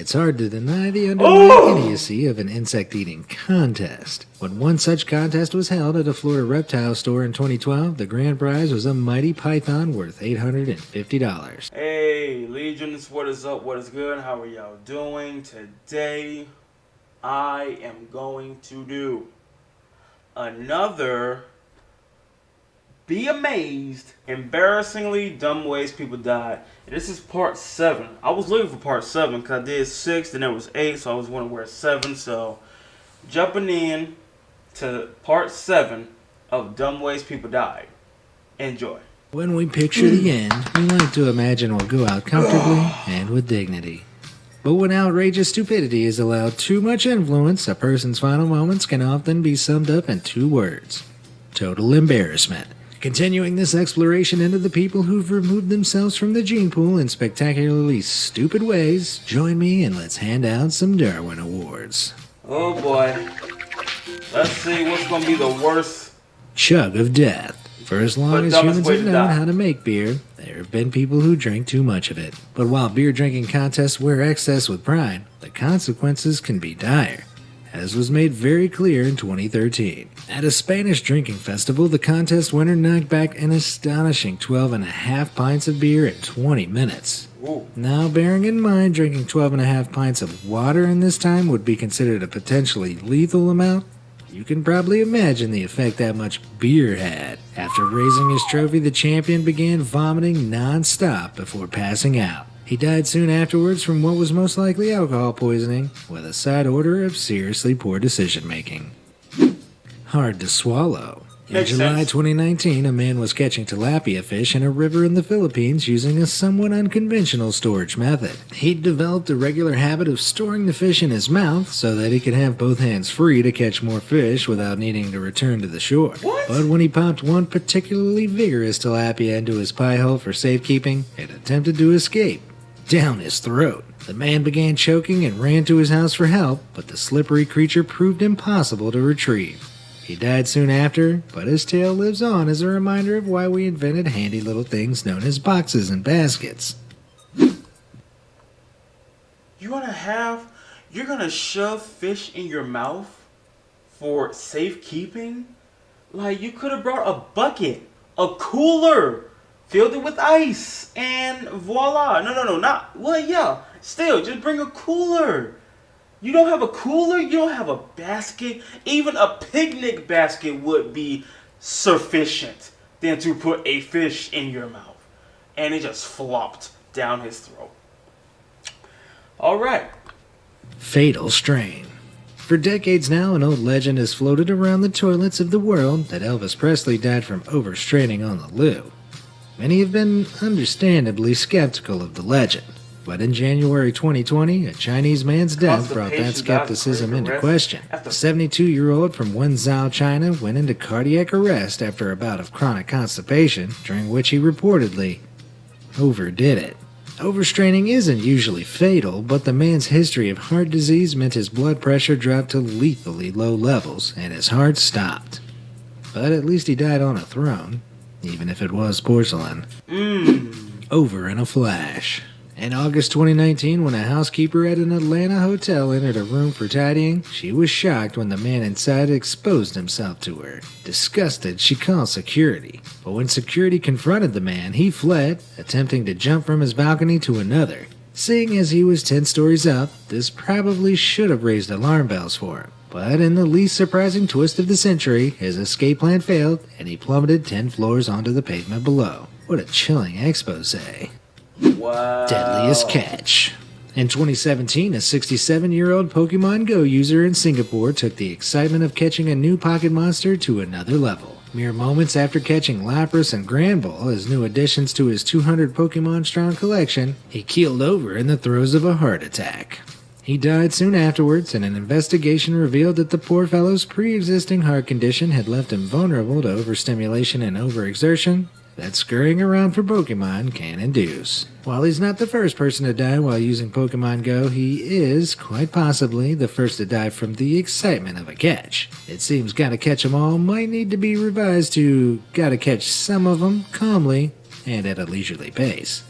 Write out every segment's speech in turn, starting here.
It's hard to deny the underlying idiocy of an insect-eating contest. When one such contest was held at a Florida reptile store in 2012, the grand prize was a mighty python worth $850. Hey, Legions, what is up? What is good? How are y'all doing? Today, I am going to do another Be Amazed, Embarrassingly Dumb Ways People Died. And this is part 7. I was looking for part 7 because I did 6, then there was 8, so I was wondering where 7. So, jumping in to part 7 of Dumb Ways People Died. Enjoy. When we picture the end, we like to imagine we'll go out comfortably and with dignity. But when outrageous stupidity is allowed too much influence, a person's final moments can often be summed up in 2 words: total embarrassment. Continuing this exploration into the people who've removed themselves from the gene pool in spectacularly stupid ways, join me and let's hand out some Darwin Awards. Oh boy. Let's see what's going to be the worst. Chug of death. For as long as humans have known how to make beer, there have been people who drink too much of it. But while beer drinking contests wear excess with pride, the consequences can be dire, as was made very clear in 2013. At a Spanish drinking festival, the contest winner knocked back an astonishing 12.5 pints of beer in 20 minutes. Ooh. Now, bearing in mind drinking 12.5 pints of water in this time would be considered a potentially lethal amount, you can probably imagine the effect that much beer had. After raising his trophy, the champion began vomiting non-stop before passing out. He died soon afterwards from what was most likely alcohol poisoning, with a side order of seriously poor decision-making. Hard to swallow. In July 2019, a man was catching tilapia fish in a river in the Philippines using a somewhat unconventional storage method. He'd developed a regular habit of storing the fish in his mouth so that he could have both hands free to catch more fish without needing to return to the shore. What? But when he popped one particularly vigorous tilapia into his pie hole for safekeeping, it attempted to escape down his throat. The man began choking and ran to his house for help, but the slippery creature proved impossible to retrieve. He died soon after, but his tale lives on as a reminder of why we invented handy little things known as boxes and baskets. You're gonna shove fish in your mouth for safekeeping? Like, you could have brought a bucket, a cooler, filled it with ice, and voila. Still, just bring a cooler. You don't have a cooler? You don't have a basket? Even a picnic basket would be sufficient than to put a fish in your mouth. And it just flopped down his throat. Alright. Fatal strain. For decades now, an old legend has floated around the toilets of the world that Elvis Presley died from overstraining on the loo. Many have been understandably skeptical of the legend. But in January 2020, a Chinese man's death brought that skepticism into question. A 72-year-old from Wenzhou, China, went into cardiac arrest after a bout of chronic constipation, during which he reportedly overdid it. Overstraining isn't usually fatal, but the man's history of heart disease meant his blood pressure dropped to lethally low levels, and his heart stopped. But at least he died on a throne, even if it was porcelain. Over in a flash. In August 2019, when a housekeeper at an Atlanta hotel entered a room for tidying, she was shocked when the man inside exposed himself to her. Disgusted, she called security. But when security confronted the man, he fled, attempting to jump from his balcony to another. Seeing as he was 10 stories up, this probably should have raised alarm bells for him. But in the least surprising twist of the century, his escape plan failed, and he plummeted 10 floors onto the pavement below. What a chilling expose. Wow. Deadliest catch. In 2017, a 67-year-old Pokemon Go user in Singapore took the excitement of catching a new pocket monster to another level. Mere moments after catching Lapras and Granbull as new additions to his 200 Pokemon-strong collection, he keeled over in the throes of a heart attack. He died soon afterwards, and an investigation revealed that the poor fellow's pre-existing heart condition had left him vulnerable to overstimulation and overexertion that scurrying around for Pokemon can induce. While he's not the first person to die while using Pokemon Go, he is, quite possibly, the first to die from the excitement of a catch. It seems Gotta Catch 'em All might need to be revised to Gotta Catch Some of 'em calmly and at a leisurely pace.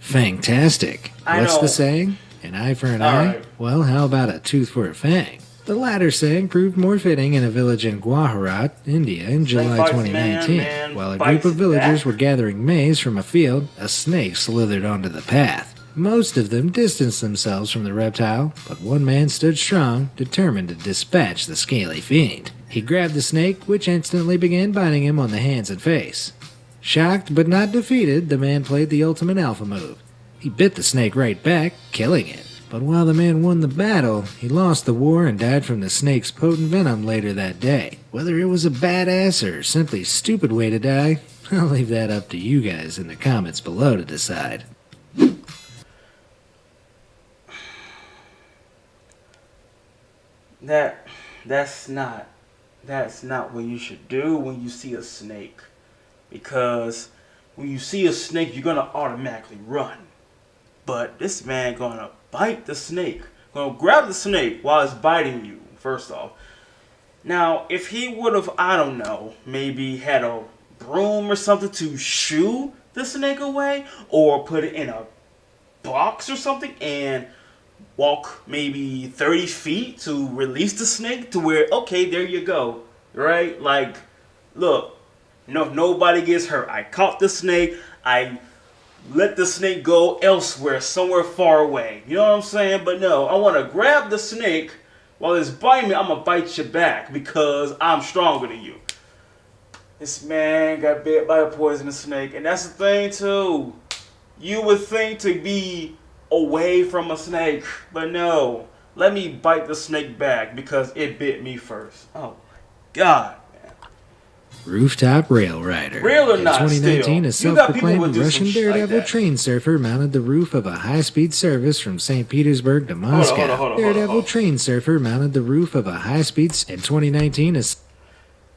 Fantastic. What's the saying? An eye for an eye? Alright. Well, how about a tooth for a fang? The latter saying proved more fitting in a village in Gujarat, India in July bites 2019. man, While a bites group of villagers back. were gathering maize from a field, a snake slithered onto the path. Most of them distanced themselves from the reptile, but one man stood strong, determined to dispatch the scaly fiend. He grabbed the snake, which instantly began biting him on the hands and face. Shocked but not defeated, the man played the ultimate alpha move. He bit the snake right back, killing it. But while the man won the battle, he lost the war and died from the snake's potent venom later that day. Whether it was a badass or simply stupid way to die, I'll leave that up to you guys in the comments below to decide. That's not what you should do when you see a snake. Because when you see a snake, you're gonna automatically run. But this man gonna bite the snake. Gonna grab the snake while it's biting you, first off. Now, if he would have, I don't know, maybe had a broom or something to shoo the snake away, or put it in a box or something and walk maybe 30 feet to release the snake to where, okay, there you go, right? Like, look, nobody gets hurt. I caught the snake. I let the snake go elsewhere, somewhere far away. You know what I'm saying? But no, I want to grab the snake while it's biting me. I'm going to bite you back because I'm stronger than you. This man got bit by a poisonous snake. And that's the thing, too. You would think to be away from a snake. But no. Let me bite the snake back because it bit me first. Oh, my God. Rooftop Rail Rider. Real or not, In 2019, still. a You got people who self-proclaimed do some Russian shit like daredevil that. train surfer mounted the roof of a high-speed service from St. Petersburg to Moscow. hold on. Daredevil train surfer mounted the roof of a high-speed... In 2019,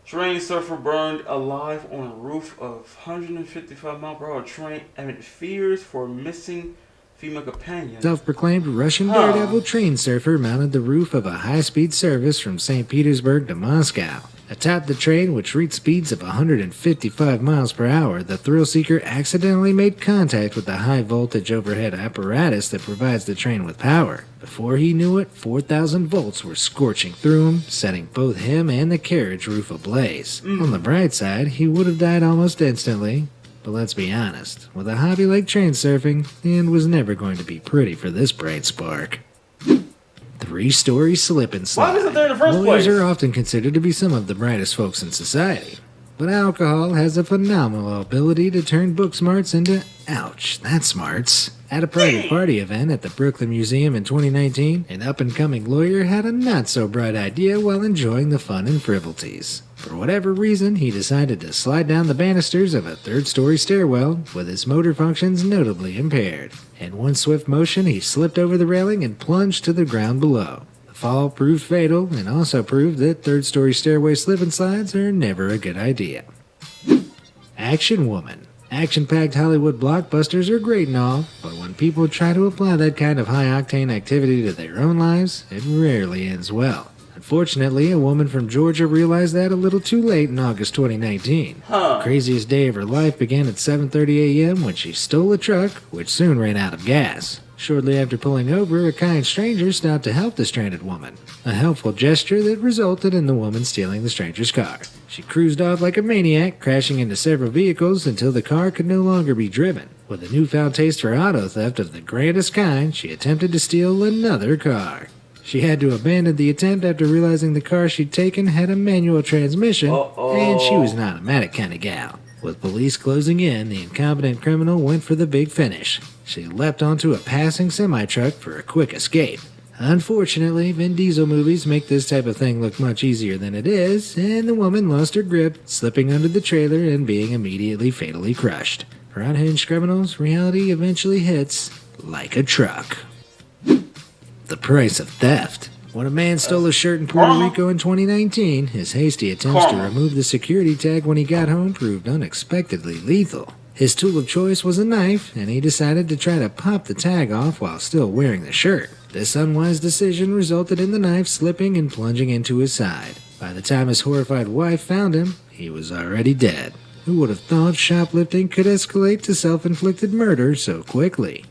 Train surfer burned alive on a roof of 155 mile per hour train amid fears for missing female companion. self-proclaimed Russian daredevil train surfer mounted the roof of a high-speed service from St. Petersburg to Moscow. Atop the train, which reached speeds of 155 miles per hour, the thrill-seeker accidentally made contact with the high-voltage overhead apparatus that provides the train with power. Before he knew it, 4,000 volts were scorching through him, setting both him and the carriage roof ablaze. On the bright side, he would have died almost instantly. But let's be honest, with a hobby like train surfing, the end was never going to be pretty for this bright spark. 3-story slip and slide. Why was it there in the first Lawyers place? are often considered to be some of the brightest folks in society. But alcohol has a phenomenal ability to turn book smarts into, ouch, that's smarts. At a private party event at the Brooklyn Museum in 2019, an up-and-coming lawyer had a not-so-bright idea while enjoying the fun and frivolities. For whatever reason, he decided to slide down the banisters of a third-story stairwell with his motor functions notably impaired. In one swift motion, he slipped over the railing and plunged to the ground below. The fall proved fatal and also proved that third-story stairway slip and slides are never a good idea. Action Woman. Action-packed Hollywood blockbusters are great and all, but when people try to apply that kind of high-octane activity to their own lives, it rarely ends well. Unfortunately, a woman from Georgia realized that a little too late in August 2019. The craziest day of her life began at 7:30 a.m. when she stole a truck, which soon ran out of gas. Shortly after pulling over, a kind stranger stopped to help the stranded woman, a helpful gesture that resulted in the woman stealing the stranger's car. She cruised off like a maniac, crashing into several vehicles until the car could no longer be driven. With a newfound taste for auto theft of the grandest kind, she attempted to steal another car. She had to abandon the attempt after realizing the car she'd taken had a manual transmission, and she was not a automatic kind of gal. With police closing in, the incompetent criminal went for the big finish. She leapt onto a passing semi-truck for a quick escape. Unfortunately, Vin Diesel movies make this type of thing look much easier than it is, and the woman lost her grip, slipping under the trailer and being immediately fatally crushed. For unhinged criminals, reality eventually hits like a truck. The price of theft. When a man stole a shirt in Puerto Rico in 2019, his hasty attempts to remove the security tag when he got home proved unexpectedly lethal. His tool of choice was a knife, and he decided to try to pop the tag off while still wearing the shirt. This unwise decision resulted in the knife slipping and plunging into his side. By the time his horrified wife found him, he was already dead. Who would have thought shoplifting could escalate to self-inflicted murder so quickly?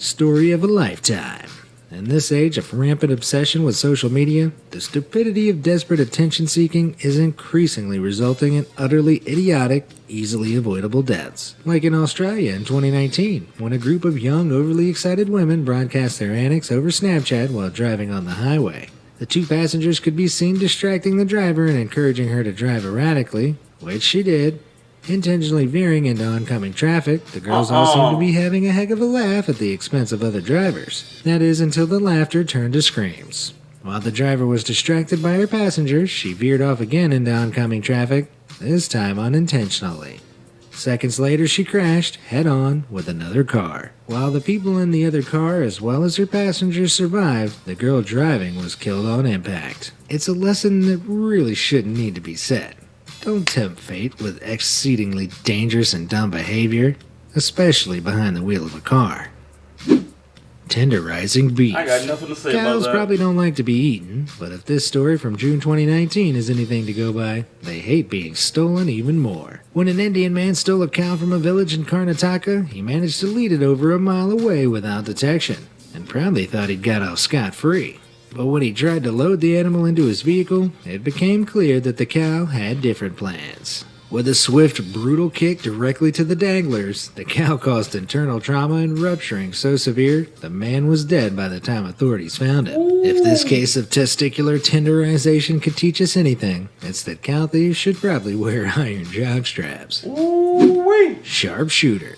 Story of a lifetime. In this age of rampant obsession with social media, the stupidity of desperate attention seeking is increasingly resulting in utterly idiotic, easily avoidable deaths. Like in Australia in 2019, when a group of young, overly excited women broadcast their antics over Snapchat while driving on the highway. The two passengers could be seen distracting the driver and encouraging her to drive erratically, which she did, intentionally veering into oncoming traffic. The girls all seemed to be having a heck of a laugh at the expense of other drivers. That is, until the laughter turned to screams. While the driver was distracted by her passengers, she veered off again into oncoming traffic, this time unintentionally. Seconds later, she crashed head-on with another car. While the people in the other car, as well as her passengers, survived, the girl driving was killed on impact. It's a lesson that really shouldn't need to be said. Don't tempt fate with exceedingly dangerous and dumb behavior, especially behind the wheel of a car. Tenderizing beef. I got nothing to say about Cows that. probably don't like to be eaten, but if this story from June 2019 is anything to go by, they hate being stolen even more. When an Indian man stole a cow from a village in Karnataka, he managed to lead it over a mile away without detection, and proudly thought he'd got off scot-free. But when he tried to load the animal into his vehicle, it became clear that the cow had different plans. With a swift, brutal kick directly to the danglers, the cow caused internal trauma and rupturing so severe, the man was dead by the time authorities found him. If this case of testicular tenderization could teach us anything, it's that cow thieves should probably wear iron jockstraps. Sharpshooter.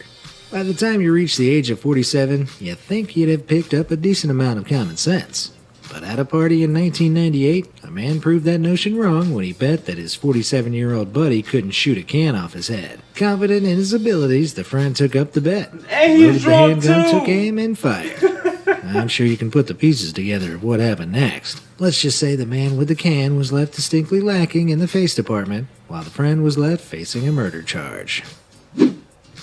By the time you reach the age of 47, you think you'd have picked up a decent amount of common sense. But at a party in 1998, a man proved that notion wrong when he bet that his 47-year-old buddy couldn't shoot a can off his head. Confident in his abilities, the friend took up the bet. And Loaded he's the drunk handgun, too. took aim, and fired. I'm sure you can put the pieces together of what happened next. Let's just say the man with the can was left distinctly lacking in the face department, while the friend was left facing a murder charge.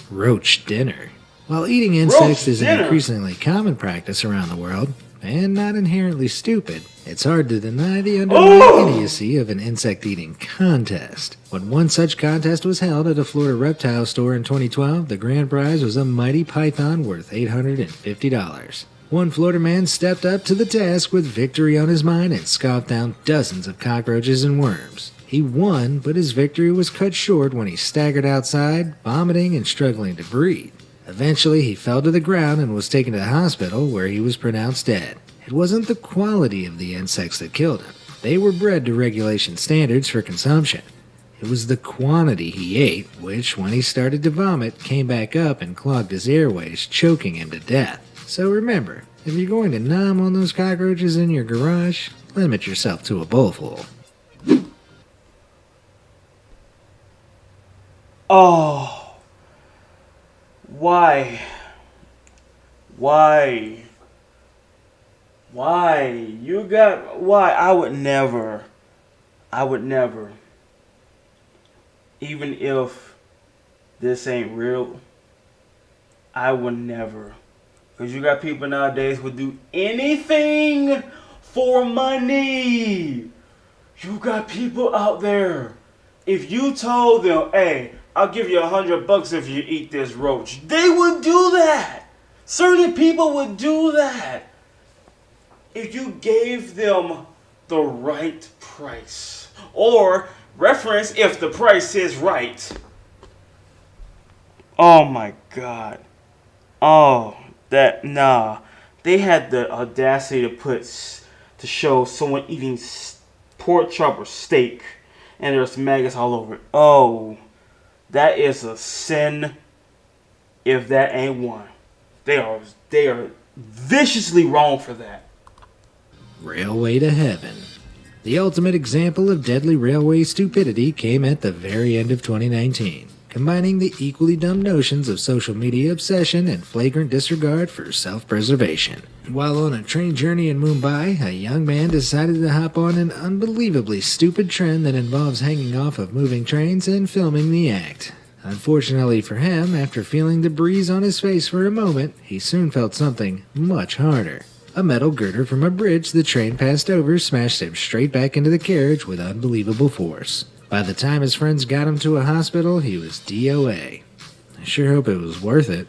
Roach dinner. While eating insects is an dinner. increasingly common practice around the world, and not inherently stupid, it's hard to deny the underlying idiocy of an insect-eating contest. When one such contest was held at a Florida reptile store in 2012, the grand prize was a mighty python worth $850. One Florida man stepped up to the task with victory on his mind and scoffed down dozens of cockroaches and worms. He won, but his victory was cut short when he staggered outside, vomiting and struggling to breathe. Eventually, he fell to the ground and was taken to the hospital, where he was pronounced dead. It wasn't the quality of the insects that killed him. They were bred to regulation standards for consumption. It was the quantity he ate, which, when he started to vomit, came back up and clogged his airways, choking him to death. So remember, if you're going to nom on those cockroaches in your garage, limit yourself to a bowlful. Oh. Why? Why? I would never. Even if this ain't real, I would never. Because you got people nowadays who do anything for money. You got people out there. If you told them, hey, I'll give you $100 if you eat this roach, they would do that. Certain people would do that. If you gave them the right price. Or, reference, if the price is right. Oh my God. Oh, They had the audacity to show someone eating pork chop or steak, and there's maggots all over it. Oh, that is a sin. If that ain't one, they are viciously wrong for that. Railway to Heaven. The ultimate example of deadly railway stupidity came at the very end of 2019, combining the equally dumb notions of social media obsession and flagrant disregard for self-preservation. While on a train journey in Mumbai, a young man decided to hop on an unbelievably stupid trend that involves hanging off of moving trains and filming the act. Unfortunately for him, after feeling the breeze on his face for a moment, he soon felt something much harder. A metal girder from a bridge the train passed over smashed him straight back into the carriage with unbelievable force. By the time his friends got him to a hospital, he was DOA. I sure hope it was worth it.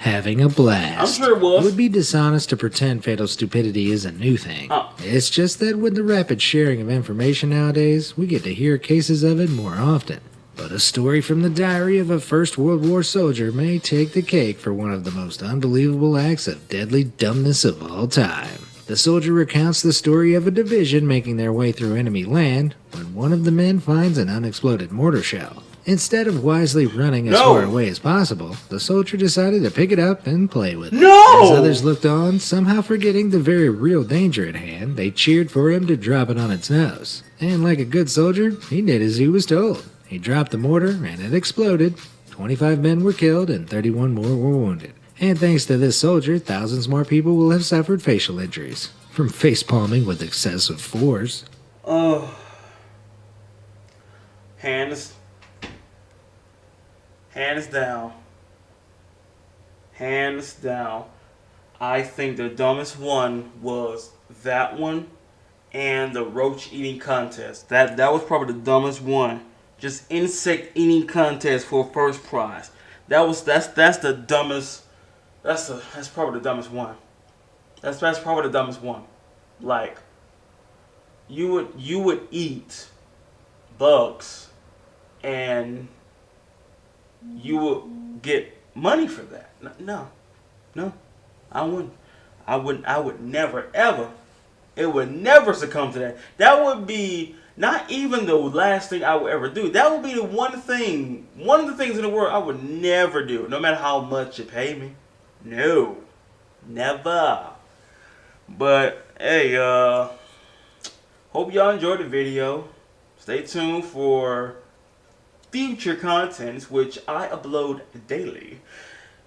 having a blast. I'm sure it was. It would be dishonest to pretend fatal stupidity is a new thing. It's just that with the rapid sharing of information nowadays, we get to hear cases of it more often. But a story from the diary of a First World War soldier may take the cake for one of the most unbelievable acts of deadly dumbness of all time. The soldier recounts the story of a division making their way through enemy land when one of the men finds an unexploded mortar shell. Instead of wisely running as far away as possible, the soldier decided to pick it up and play with it. As others looked on, somehow forgetting the very real danger at hand, they cheered for him to drop it on its nose. And like a good soldier, he did as he was told. He dropped the mortar and it exploded. 25 men were killed and 31 more were wounded. And thanks to this soldier, thousands more people will have suffered facial injuries from face-palming with excessive force. Hands down. Hands down. I think the dumbest one was that one and the roach eating contest. That was probably the dumbest one. Just insect eating contest for first prize. That's the dumbest. That's probably the dumbest one. That's probably the dumbest one. Like you would eat bugs and you would get money for that. No, I wouldn't. I would never ever. It would never succumb to that. That would be not even the last thing I would ever do. That would be the one of the things in the world I would never do, no matter how much it paid me. No, never. But hey, hope y'all enjoyed the video. Stay tuned for future contents, which I upload daily.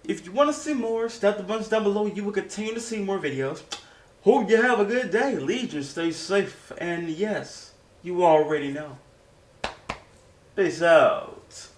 If you want to see more, step the buttons down below. You will continue to see more videos. Hope you have a good day. Legion, stay safe. And yes, you already know. Peace out.